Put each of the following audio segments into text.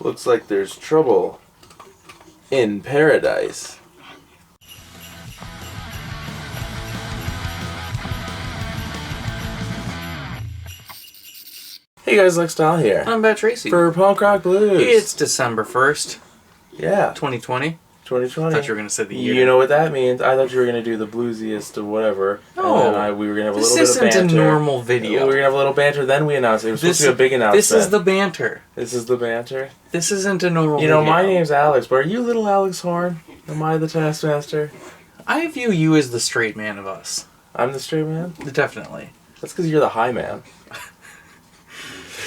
Looks like there's trouble in paradise. Hey guys, Lex Dahl here. I'm Matt Tracy. For Punk Rock Blues. It's December 1st. Yeah. 2020. 2020. I thought you were going to say the year. You know what that means. I thought you were going to do the bluesiest of whatever. No. And then we were going to have a little This bit of banter. isn't a normal video. We were going to have a little banter, then we announced it. It was supposed to be a big announcement. This is the banter. This is the banter? This isn't a normal You video. know, my name's Alex, but are you little Alex Horn? Am I the Taskmaster? I view you as the straight man of us. I'm the straight man? Definitely. That's because you're the high man.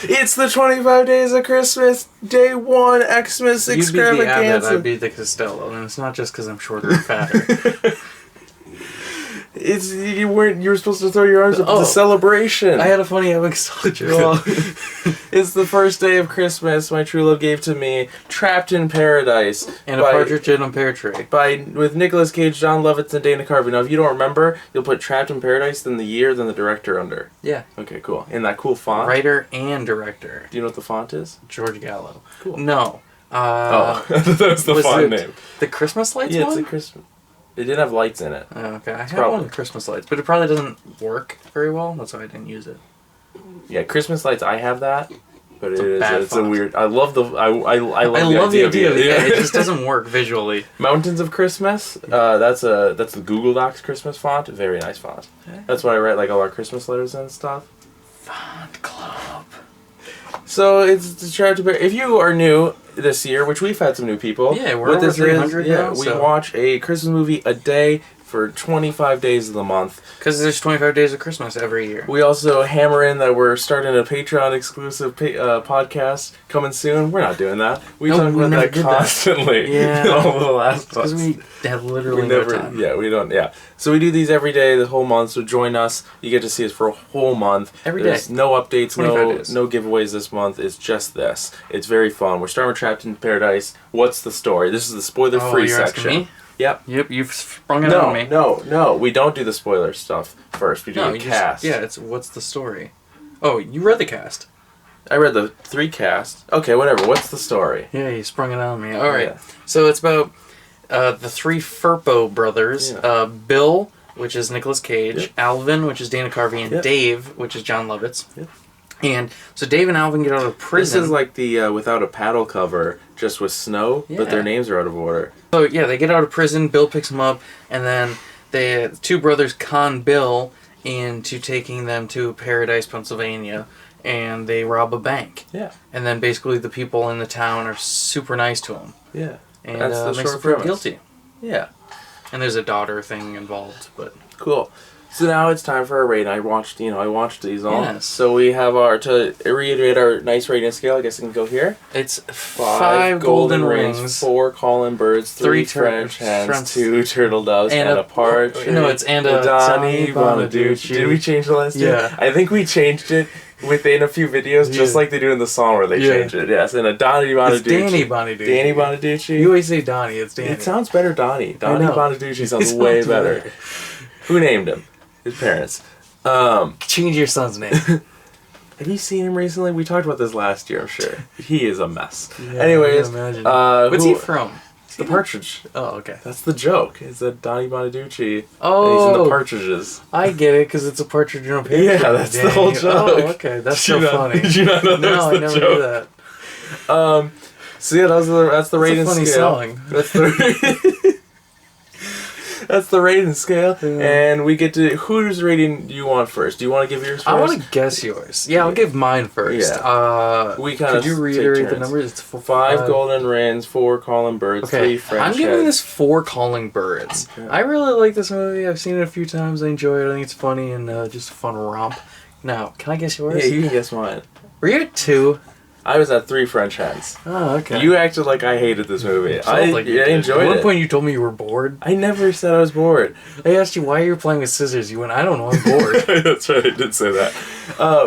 It's the 25 days of Christmas, day one, Xmas You'd be the Abbott, extravaganza. I'd be the Costello, and it's not just because I'm shorter and fatter. You were supposed to throw your arms up. It's a celebration. I had a funny Abbott Costello joke. Well, it's the first day of Christmas. My true love gave to me "Trapped in Paradise" And a partridge in a pear tree. with Nicolas Cage, John Lovitz, and Dana Carvey. Now, if you don't remember, you'll put "Trapped in Paradise," then the year, then the director under. Yeah. Okay, cool. In that cool font. Writer and director. Do you know what the font is? George Gallo. Cool. No. I thought that was the font name. The Christmas lights Yeah, one? it's a Christmas. It didn't have lights in it. Oh, okay. I had probably one with Christmas lights, but it probably doesn't work very well. That's why I didn't use it. Yeah, Christmas lights. I have that, but it's a font. weird. I love the idea of it. Yeah, it just doesn't work visually. Mountains of Christmas. That's the Google Docs Christmas font. Very nice font. That's what I write like all our Christmas letters and stuff. Font Club. So it's the Trapped in Paradise. If you are new this year, which we've had some new people. Yeah, we're over 300 now. We watch a Christmas movie a day for 25 days of the month. Because there's 25 days of Christmas every year. We also hammer in that we're starting a Patreon exclusive podcast coming soon. We're not doing that. We talk about that constantly. Yeah. All the last months. Because we have literally no time. Yeah, we don't. Yeah. So we do these every day, the whole month. So join us. You get to see us for a whole month. Every There's day. no updates, 25 days. no giveaways this month. It's just this. It's very fun. We're starting with Trapped in Paradise. What's the story? This is the spoiler-free you're section. asking me? Yep. Yep, you've sprung it on me. No. We don't do the spoiler stuff first. We do the cast. it's what's the story? Oh, you read the cast. I read the 3 cast. Okay, whatever. What's the story? Yeah, you sprung it on me. All right. Yeah. So it's about the 3 Firpo brothers. Yeah. Bill, which is Nicolas Cage. Yep. Alvin, which is Dana Carvey. And Yep. Dave, which is John Lovitz. Yep. And so Dave and Alvin get out of prison. This is like the Without a Paddle cover, just with snow, but their Yeah. names are out of order. So yeah, they get out of prison. Bill picks them up, and then the 2 brothers con Bill into taking them to Paradise, Pennsylvania, and they rob a bank. Yeah. And then basically the people in the town are super nice to him, Yeah. and That's the makes short them feel premise. guilty. Yeah. And there's a daughter thing involved, but Cool. So now it's time for our rating. I watched these all. Yes. So we have to reiterate our nice rating scale. I guess it can go here. it's 5 golden rings, 4 calling birds, 3 French hens, 2 turtle doves, and a partridge. No, it's and a Donnie Bonaducci. Did we change the last two? Yeah. I think we changed it within a few videos, just Yeah. like they do in the song where they Yeah. change it. Yes, and a Donnie Bonaducci. It's Danny Bonaducci. Danny Bonaducci. You always say Donnie, it's Danny. It sounds better, Donnie. Donnie know. Bonaducci sounds It way sounds better. better. Who named him? His parents. Change your son's name. Have you seen him recently? We talked about this last year, I'm sure. He is a mess. Yeah, Anyways, I can imagine. what's What's he from? The Partridge. Oh, okay. That's the joke. It's that Donnie Bonaducci. Oh, And he's in the Partridges. I get it, because it's a partridge in a pear tree. Yeah, that's the whole joke. Oh, okay. That's so funny. Did you not know No, that I was never the knew joke? that. So yeah, that's the rating That's a funny scale. song. That's the That's the rating scale. Yeah. And we get to whose rating do you want first? Do you want to give yours first? I want to guess yours. Yeah, I'll give mine first. Yeah. We kinda Could you reiterate take the turns. numbers? It's 5 golden wrens, 4 calling birds, 3 French I'm giving hens. this 4 calling birds. Okay. I really like this movie. I've seen it a few times. I enjoy it. I think it's funny and just a fun romp. Now, can I guess yours? Yeah, you can guess mine. Were you at 2? I was at 3 French hens. Oh, okay. You acted like I hated this movie. I enjoyed At one it. point, you told me you were bored. I never said I was bored. I asked you why you were playing with scissors. You went, I don't know, I'm bored. That's right, I did say that.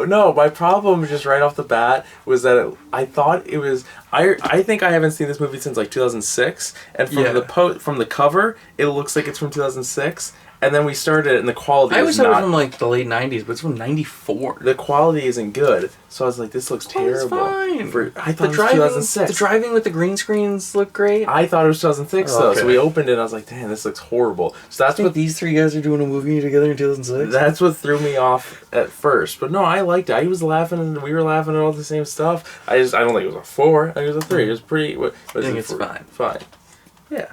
No, my problem just right off the bat was that I thought it was. I think I haven't seen this movie since like 2006, and from Yeah. from the cover, it looks like it's from 2006. And then we started it, and the quality I is always thought it was not... from like the late 90s, but it's from 94. The quality isn't good. So I was like, this looks terrible. Oh, it's fine. I thought it was 2006. The driving with the green screens look great. I thought it was 2006 though. So we opened it and I was like, damn, this looks horrible. So that's what these three guys are doing a movie together in 2006. That's what threw me off at first. But no, I liked it. I was laughing and we were laughing at all the same stuff. I don't think it was a 4. I think it was a 3. It was pretty... I think it's fine. Fine. Yeah.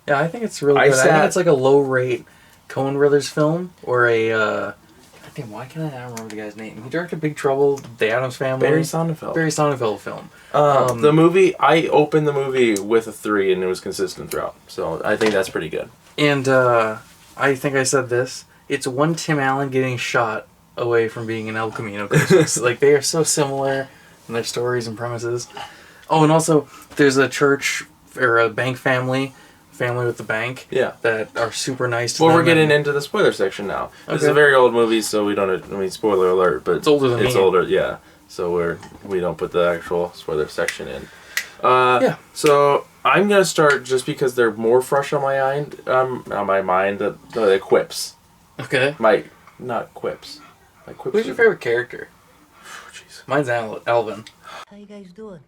Yeah, I think it's really good. I think it's like a low-rate Coen Brothers film, or a... goddamn, why can't I not remember the guy's name? He directed Big Trouble, The Addams Family. Barry Sonnenfeld film. The movie, I opened the movie with a 3 and it was consistent throughout. So I think that's pretty good. And I think I said this. It's one Tim Allen getting shot away from being an El Camino Christmas. Like, they are so similar in their stories and premises. Oh, and also, there's a church, or a bank family with the bank, that are super nice to them. Well, we're getting into the spoiler section now. Okay. This is a very old movie, so we don't, spoiler alert, but... It's older than me. It's older, yeah. So we don't put the actual spoiler section in. So I'm going to start, just because they're more fresh on my mind, the quips. Okay. Not quips. My quips. Who's your favorite character? Jeez. Mine's Alvin. How you guys doing?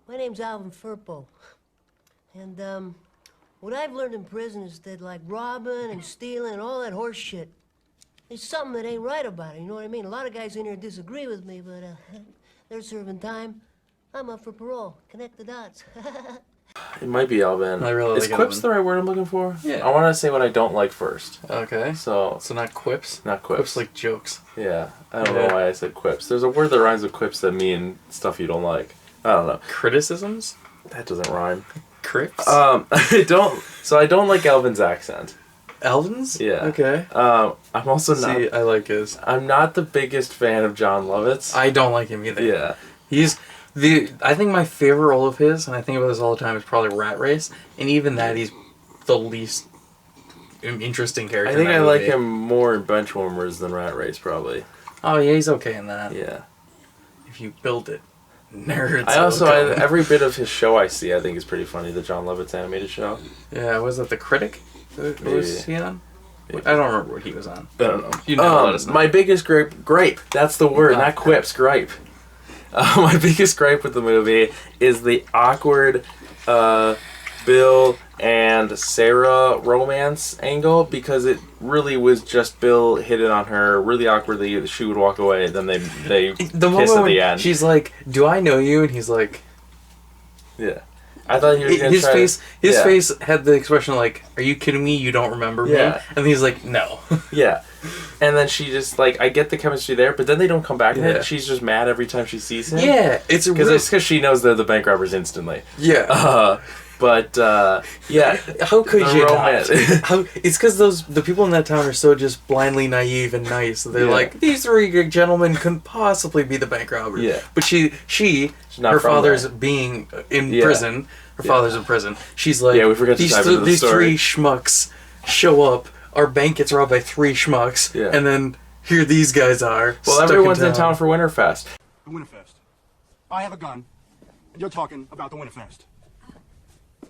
My name's Alvin Firpo. And, what I've learned in prison is that, like, robbing and stealing and all that horse shit, there's something that ain't right about it, you know what I mean? A lot of guys in here disagree with me, but, they're serving time. I'm up for parole. Connect the dots. It might be Alvin. I really Is like quips Alvin. the right word I'm looking for? Yeah. I want to say what I don't like first. Okay. So not quips? Not quips. Quips like jokes. Yeah. I don't know why I said quips. There's a word that rhymes with quips that mean stuff you don't like. I don't know. Criticisms? That doesn't rhyme. Crips? I don't like Alvin's accent. Alvin's? Yeah. Okay. I'm also not... See, I like his. I'm not the biggest fan of John Lovitz. I don't like him either. Yeah. I think my favorite role of his, and I think about this all the time, is probably Rat Race, and even that, he's the least interesting character. I think I like him more in Benchwarmers than Rat Race, probably. Oh yeah, he's okay in that. Yeah. If you build it. Nerds. Every bit of his show I see, I think is pretty funny. The John Lovitz animated show. Yeah, was that The Critic? Was he on? Maybe. I don't remember what he was on. I don't know. You know, let us know. My biggest gripe. That's the word, not quips. Gripe. My biggest gripe with the movie is the awkward Bill and Sarah romance angle, because it really was just Bill hitting on her really awkwardly. She would walk away, then they kiss at the end. She's like, "Do I know you?" And he's like, "Yeah." I thought he was gonna His face had the expression like, "Are you kidding me? You don't remember me?" And he's like, "No." Yeah. And then she just, like, I get the chemistry there, but then they don't come back to it. She's just mad every time she sees him. Yeah, it's because she knows they're the bank robbers instantly. Yeah. But yeah. How could you romance. not? It's because the people in that town are so just blindly naive and nice. They're like, these three gentlemen couldn't possibly be the bank robbers. Yeah. But her father's being in prison. Her father's in prison. She's like, we forgot to dive into the these story. 3 schmucks show up. Our bank gets robbed by 3 schmucks. Yeah. And then here these guys are. Well, everyone's in town for Winterfest. The Winterfest. I have a gun. And you're talking about the Winterfest.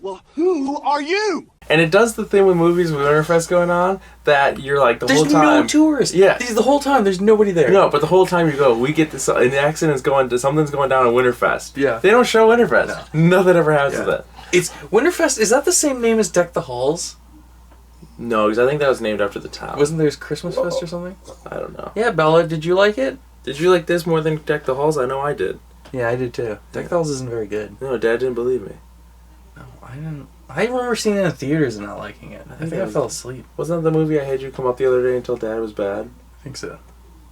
Well, who are you? And it does the thing with movies with Winterfest going on that you're like whole time. There's no tourists. Yeah. The whole time there's nobody there. No, but the whole time you go, we get this, an accident's something's going down at Winterfest. Yeah. They don't show Winterfest. No. Nothing ever happens with it. It's Winterfest. Is that the same name as Deck the Halls? No, because I think that was named after the town. Wasn't there Christmas Fest or something? I don't know. Yeah, Bella, did you like it? Did you like this more than Deck the Halls? I know I did. Yeah, I did too. Deck the Halls isn't very good. No, Dad didn't believe me. No, I didn't. I remember seeing it in theaters and not liking it. I think I fell asleep. Wasn't that the movie I had you come up the other day and tell Dad was bad? I think so.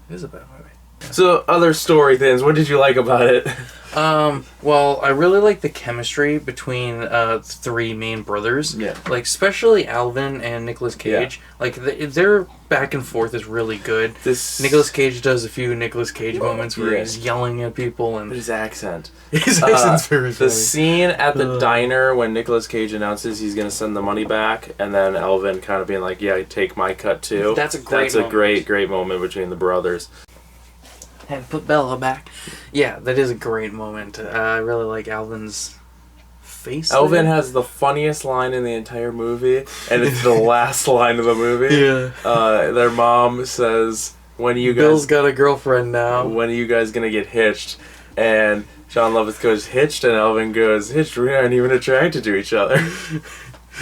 It is a bad movie. Yeah. So, other story things. What did you like about it? Well, I really like the chemistry between 3 main brothers. Yeah. Like, especially Alvin and Nicolas Cage. Yeah. Like, their back and forth is really good. Nicolas Cage does a few Nicolas Cage moments where he's yelling at people and... His accent. His accent's very funny. The scene at the diner when Nicolas Cage announces he's going to send the money back, and then Alvin kind of being like, yeah, take my cut too. That's a great moment between the brothers. Had to put Bella back. Yeah, that is a great moment. I really like Alvin's face. Elvin there. has the funniest line in the entire movie, and it's the last line of the movie. Yeah. Their mom says, "When are you guys? Bill's got a girlfriend now. When are you guys gonna get hitched?" And John Lovitz goes, "Hitched," and Elvin goes, "Hitched? We aren't even attracted to each other."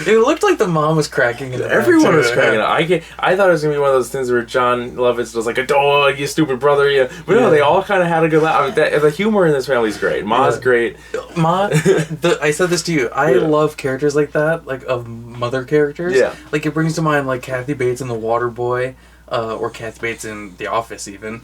It looked like the mom was cracking it. Everyone was cracking up. I thought it was gonna be one of those things where John Lovitz was like, "Oh, you stupid brother!" Yeah, but no, they all kind of had a good laugh. I mean, the humor in this family is great. Ma's great. Ma, I said this to you. I love characters like that, like of mother characters. Yeah. Like it brings to mind like Kathy Bates in The Waterboy, or Kathy Bates in The Office even.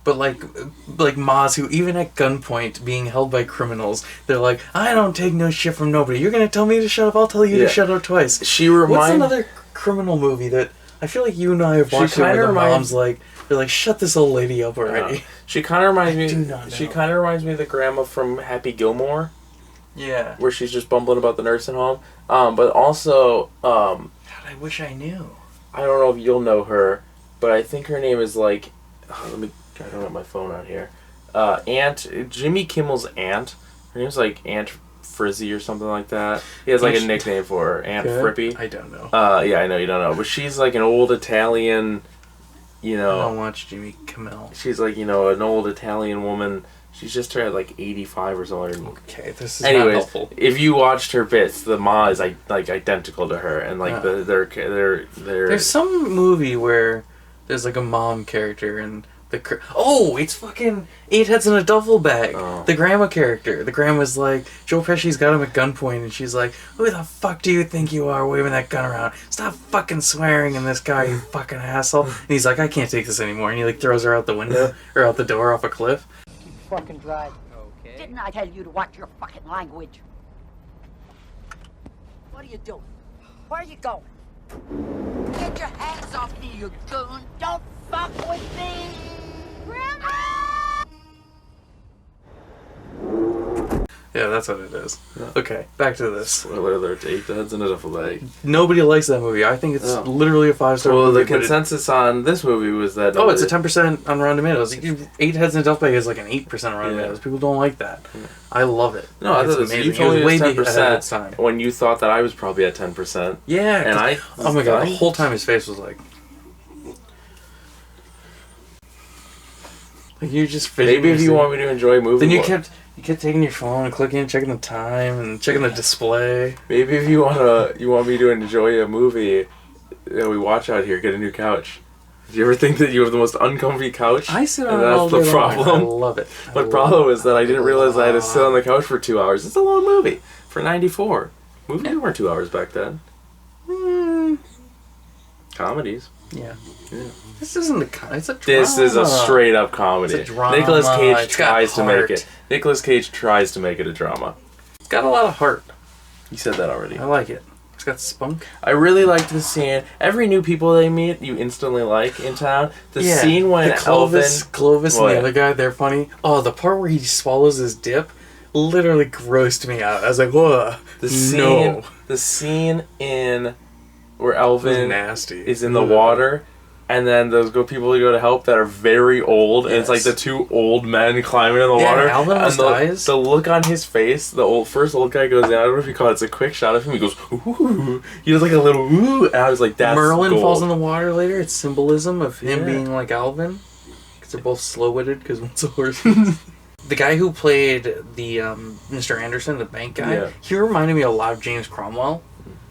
But like Ma's who even at gunpoint being held by criminals, they're like, I don't take no shit from nobody. You're gonna tell me to shut up, I'll tell you to shut up twice. What's another criminal movie that I feel like you and I have watched it where the mom's like, they're like, shut this old lady up already. She kind of reminds me. do not know. She kind of reminds me of the grandma from Happy Gilmore, Yeah. where she's just bumbling about the nursing home. But also, God, I wish I knew. I don't know if you'll know her, but I think her name is like, I don't have my phone out here. Jimmy Kimmel's aunt. Her name's like Aunt Frizzy or something like that. He has like a nickname for her, Aunt Frippy. I don't know. Yeah, I know you don't know, but she's like an old Italian, I don't watch Jimmy Kimmel. She's like, an old Italian woman. She's just turned like 85 or something. Okay, this is not helpful. If you watched her bits, the ma is like identical to her, and like they're There's some movie where there's like a mom character and it's fucking 8 Heads in a Duffel Bag. Oh. The grandma character. The grandma's like, Joe Pesci's got him at gunpoint, and she's like, who the fuck do you think you are waving that gun around? Stop fucking swearing in this guy, you fucking asshole. And he's like, I can't take this anymore. And he like throws her out the window, or out the door off a cliff. Keep fucking drive. Okay. Didn't I tell you to watch your fucking language? What are you doing? Where are you going? Get your hands off me, you goon! Don't fuck with me! Grandma! Yeah, that's what it is. Okay, back to this. Spoiler alert, 8 Heads in a Duffel Bag. Nobody likes that movie. I think it's literally a 5-star Well, movie. the consensus on this movie was that... it's a 10% on Rotten Tomatoes. 8 Heads in a Duffel Bag is like an 8% on Rotten Tomatoes. People don't like that. I love it. No, I it's thought amazing. you told me it was way ahead of 10% its time. when you thought that I was probably at 10%. Yeah. And oh my god, the whole time his face was like you just maybe if you want me to enjoy a movie, then you kept taking your phone and clicking, checking the time and checking the display. Maybe if you want me to enjoy a movie that we watch out here, get a new couch. Do you ever think that you have the most uncomfy couch? I sit on and it all that's day the long. problem. I love it. The problem is that I didn't realize I had to sit on the couch for 2 hours. It's a long movie for '94. Movies weren't 2 hours back then. Comedies. Yeah. This isn't it's a drama. This is a straight up comedy. It's a drama. Nicolas Cage It's got tries to make heart. it. Nicolas Cage tries to make it a drama. It's got a lot of heart. You said that already. I like it. It's got spunk. I really liked the scene. Every new people they meet, you instantly like in town. The scene when the Clovis and the yeah. other guy, they're funny. Oh, the part where he swallows his dip literally grossed me out. I was like, whoa. The scene in where Elvin nasty. is in the water, and then those people who go to help that are very old, and it's like Yes. the two old men climbing in the water. Alvin almost dies. The look on his face, the first old guy goes in, I don't know if you caught it, it's a quick shot of him, he goes, ooh. He does like a little ooh, and I was like, that's Merlin gold. falls in the water later. It's symbolism of him Yeah. being like Alvin. Because they're both slow-witted, because one's a horse. The guy who played the Mr. Anderson, the bank guy, he reminded me a lot of James Cromwell,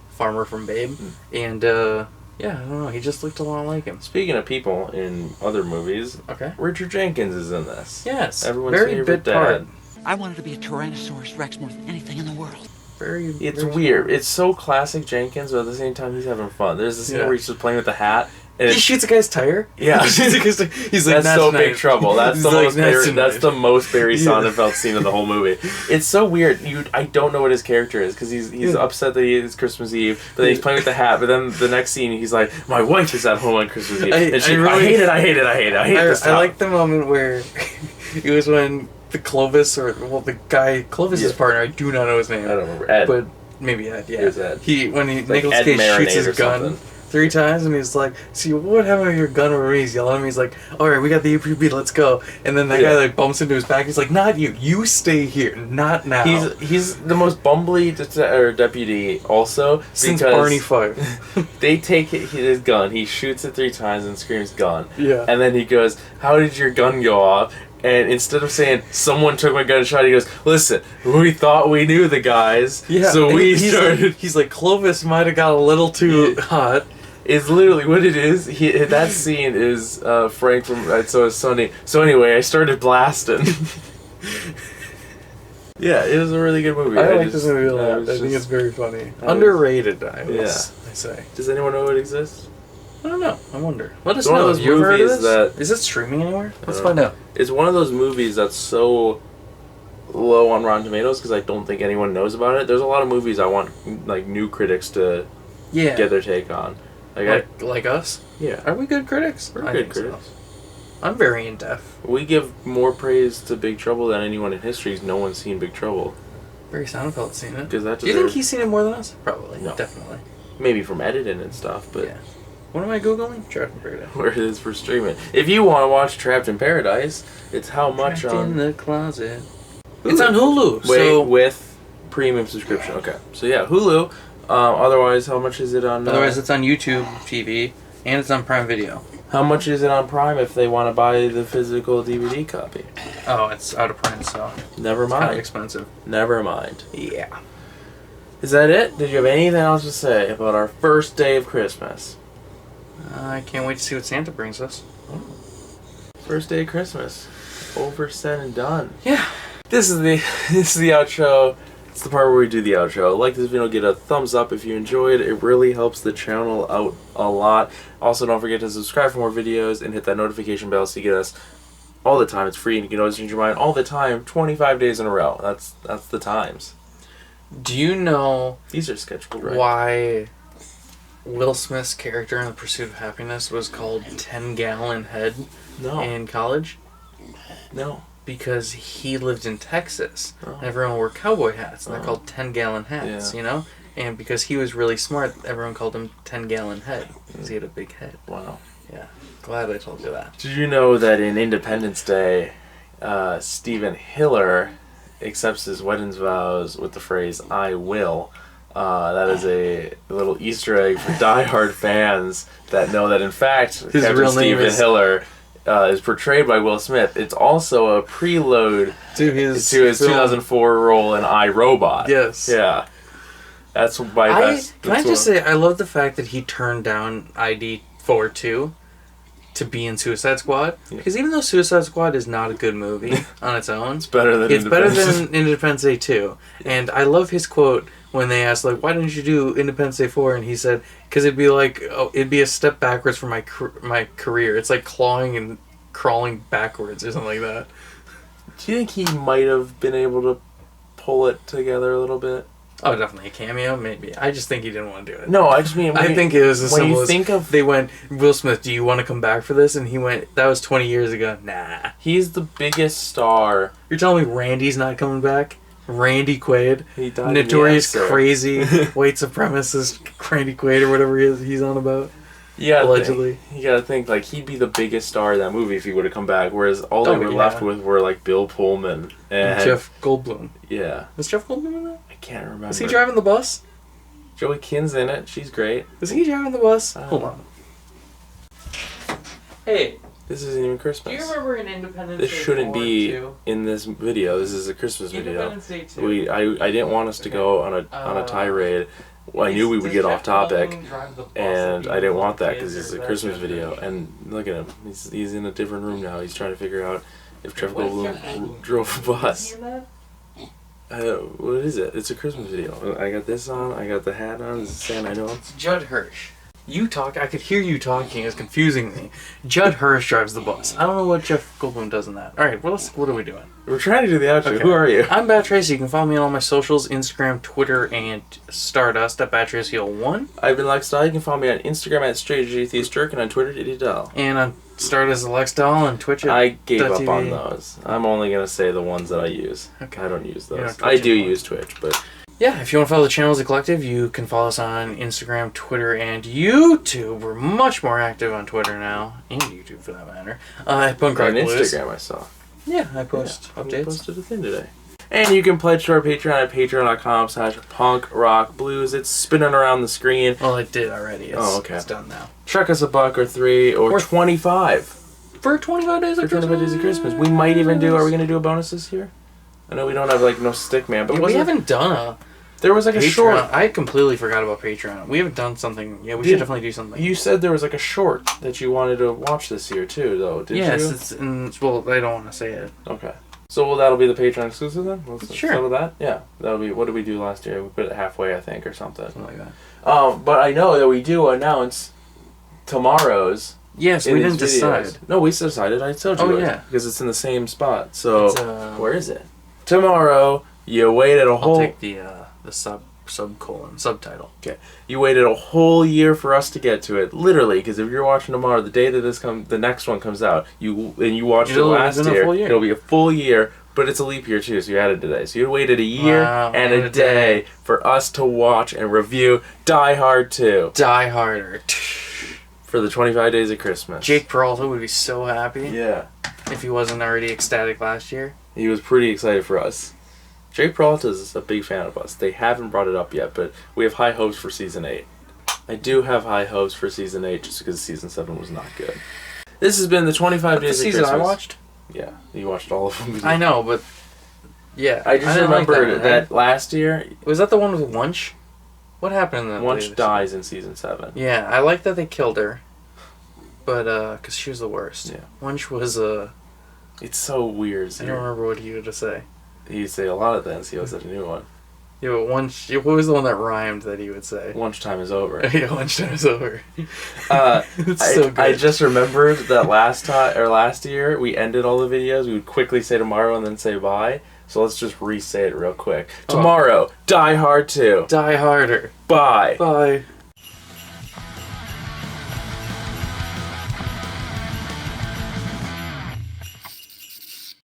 farmer from Babe. And, yeah, I don't know, he just looked a lot like him. Speaking of people in other movies, Okay. Richard Jenkins is in this. Yes, Everyone's very favorite bit part. dad. I wanted to be a Tyrannosaurus Rex more than anything in the world. It's very weird. It's so classic Jenkins, but at the same time, he's having fun. There's this scene where he's just playing with the hat. And He it's, shoots a guy's tire. Yeah. He's like, that's so tonight." big trouble. That's He's the like, most "Not Barry, tonight." that's the most Barry Sonnenfeld scene of the whole movie. It's so weird. I don't know what his character is because he's upset that it's Christmas Eve, but then he's playing with the hat. But then the next scene, he's like, "My wife is at home on Christmas Eve," and she, I hate it. I hate this. I like the moment where it was when the Clovis the guy Clovis's partner. I do not know his name. I don't remember. Ed. But maybe Ed. Yeah. It was Ed. When Like Nicolas Ed Cage shoots Marinade his or gun. something. 3 times, and he's like, "See, what happened with your gun?" Or he's yelling at me. He's like, "All right, we got the UPB, let's go." And then that guy like bumps into his back. He's like, "Not you. You stay here. Not now." He's the most bumbly deputy also Since because Barney Fife. they take his gun. He shoots it 3 times and screams "gun." Yeah. And then he goes, "How did your gun go off?" And instead of saying, "Someone took my gun and shot," he goes, "Listen, we thought we knew the guys, so we started." He's like, Clovis might have got a little too hot. It's literally what it is. That scene is Frank from So It's Sunny. So anyway, I started blasting. Yeah, it was a really good movie. I like this movie a lot. I think it's very funny. Underrated, I say. Does anyone know it exists? I don't know. I wonder. Let us It's one know. of those You ever heard of movies this? that- Is it streaming anywhere? Let's find out. It's one of those movies that's so low on Rotten Tomatoes because I don't think anyone knows about it. There's a lot of movies I want like new critics to Yeah. get their take on. Like us? Yeah, Are we good critics? we're I good think so. critics. I'm very in depth. We give more praise to Big Trouble than anyone in history. 'Cause no one's seen Big Trouble Barry Sonnenfeld's seen it. because that Do you think deserves- he's seen it more than us? Probably. No. Definitely. maybe from editing and stuff, but Yeah. What am I Googling? Trapped in Paradise. where it is for streaming. If you want to watch Trapped in Paradise, it's how much Trapped in on the closet. It's on Hulu. wait so with premium subscription. Okay, so yeah, Hulu. Otherwise, how much is it on? otherwise it's on YouTube TV and it's on Prime Video. How much is it on Prime if they want to buy the physical DVD copy? Oh, it's out of print, so Never it's kind of mind. expensive. Never mind. Yeah. Is that it? Did you have anything else to say about our first day of Christmas? I can't wait to see what Santa brings us. First day of Christmas. Over, said, and done. Yeah. This is the outro. It's the part where we do the outro. Like this video, get a thumbs up if you enjoyed. It really helps the channel out a lot. Also, don't forget to subscribe for more videos and hit that notification bell so you get us all the time. It's free and you can always change your mind all the time, 25 days in a row. That's the times. Do you know These are sketchable, right? why Will Smith's character in The Pursuit of Happiness was called 10-Gallon Head No. in college? No. Because he lived in Texas. Oh. And everyone wore cowboy hats, and they're called 10-gallon hats, Yeah. you know? And because he was really smart, everyone called him 10-Gallon Head, because he had a big head. Wow. Yeah. Glad I told you that. Did you know that in Independence Day, Stephen Hiller accepts his wedding vows with the phrase "I will"? That is a little Easter egg for diehard fans that know that in fact His Captain real name Stephen is- Hiller is portrayed by Will Smith. It's also a preload To his to his film. 2004 role in I, Robot. Yes. Yeah. That's my best. Can I just say, I love the fact that he turned down ID 4-2 to be in Suicide Squad. Because even though Suicide Squad is not a good movie on its own, It's better than it's better Independence. than Independence Day 2. And I love his quote when they asked, like, why didn't you do Independence Day 4? And he said, because it'd be like, it'd be a step backwards for my career. It's like clawing and crawling backwards or something like that. Do you think he might have been able to pull it together a little bit? Oh, definitely a cameo, maybe. I just think he didn't want to do it. No, I just mean I think it was as when simple you as think of they went, Will Smith, do you want to come back for this? And he went, that was 20 years ago. Nah. he's the biggest star. You're telling me Randy's not coming back? Randy Quaid, He died in notorious the accident. crazy white supremacist Randy Quaid or whatever he's on about. Allegedly. You gotta think like he'd be the biggest star of that movie if he would have come back. Whereas all they Oh, were yeah. left with were like Bill Pullman and Jeff Goldblum. Yeah, Is Jeff Goldblum in that? I can't remember. Is he driving the bus? Joey Kin's in it. She's great. Is he driving the bus? I don't Hold know. on. Hey, This isn't even do Christmas. you remember in Independence This Day shouldn't 4 be too? in this video. This is a Christmas video. Independence Day 2. I didn't want us to go on a tirade. Well, I knew we would get off topic, and I didn't want that because it's a Christmas video. And look at him; he's in a different room now. He's trying to figure out if Jeff Goldblum drove a bus. What is it? It's a Christmas video. I got this on. I got the hat on. This is Santa. I know. It's Judd Hirsch. You talk. I could hear you talking. It's confusing me. Judd Hirsch drives the bus. I don't know what Jeff Goldblum does in that. All right. Well, what are we doing? We're trying to do the outro. Okay. Who are you? I'm Bat Tracy. You can follow me on all my socials: Instagram, Twitter, and Stardust at BatTracy01. I've been Lex Dahl. You can follow me on Instagram at StraightJTheistJerk and on Twitter @DiddyDahl. And on Stardust Alex Doll and Twitch at I gave up .tv. on those. I'm only gonna say the ones that I use. Okay. I don't use You those. don't I Twitch do anymore. use Twitch, but Yeah, if you want to follow the channel as a collective, you can follow us on Instagram, Twitter, and YouTube. We're much more active on Twitter now, and YouTube for that matter. Punk Rock On Blues. Instagram, I saw. Yeah, I post I updates. posted a thing today. And you can pledge to our Patreon at patreon.com/punkrockblues. It's spinning around the screen. Well, it did already. It's, Oh, okay. It's done now. Chuck us a buck or $3 or 25 For 25 days for of Christmas. 25 days of Christmas. We might even do. Are we gonna do a bonus this year? I know we don't have like no stick man, but Yeah, we haven't done a there was like a Patreon. short. I completely forgot about Patreon. We haven't done something. Yeah, we Did- should definitely do something. You said there was like a short that you wanted to watch this year too, though. Did yes, you? it's in, well, I don't want to say it. Okay. So well, that'll be the Patreon exclusive then. Let's Sure. settle that. Yeah, that'll be. What did we do last year? We put it halfway, I think, or something. Something like that. But I know that we do announce tomorrow's. Yes, in we these didn't videos. decide. No, we decided. I told you. Oh, it, yeah. because it's in the same spot. So It's, where is it? Tomorrow, you waited a I'll whole. take the subtitle. Okay. You waited a whole year for us to get to it, literally. Because if you're watching tomorrow, the day that the next one comes out, you watched it last been a year, full year. it'll be a full year. But it's a leap year too, so you added today. So you waited a year Wow, and a day for us to watch and review Die Hard 2 Die Harder. for the 25 Days of Christmas. Jake Peralta would be so happy Yeah. if he wasn't already ecstatic last year. He was pretty excited for us. Jake Peralta is a big fan of us. They haven't brought it up yet, but we have high hopes for Season 8. I do have high hopes for Season 8 just because Season 7 was not good. This has been the 25 Days The of season Christmas. I watched? Yeah, you watched all of them. I know, but yeah. I just didn't like remembered that, that last year, Was that the one with Wunsch? What happened in that? Wunsch latest dies in Season 7. Yeah, I like that they killed her. But, because she was the worst. Yeah. Wunsch was, It's so weird. I don't remember what he would to say. He'd say a lot of things. He always had a new one. Yeah, but Wunsch, what was the one that rhymed that he would say? Lunch time is over. Yeah, lunchtime is over. It's I, so good. I just remembered that last year we ended all the videos. We would quickly say tomorrow and then say bye. So let's just re-say it real quick. Oh. Tomorrow, Die Hard 2. Die Harder. Bye. Bye.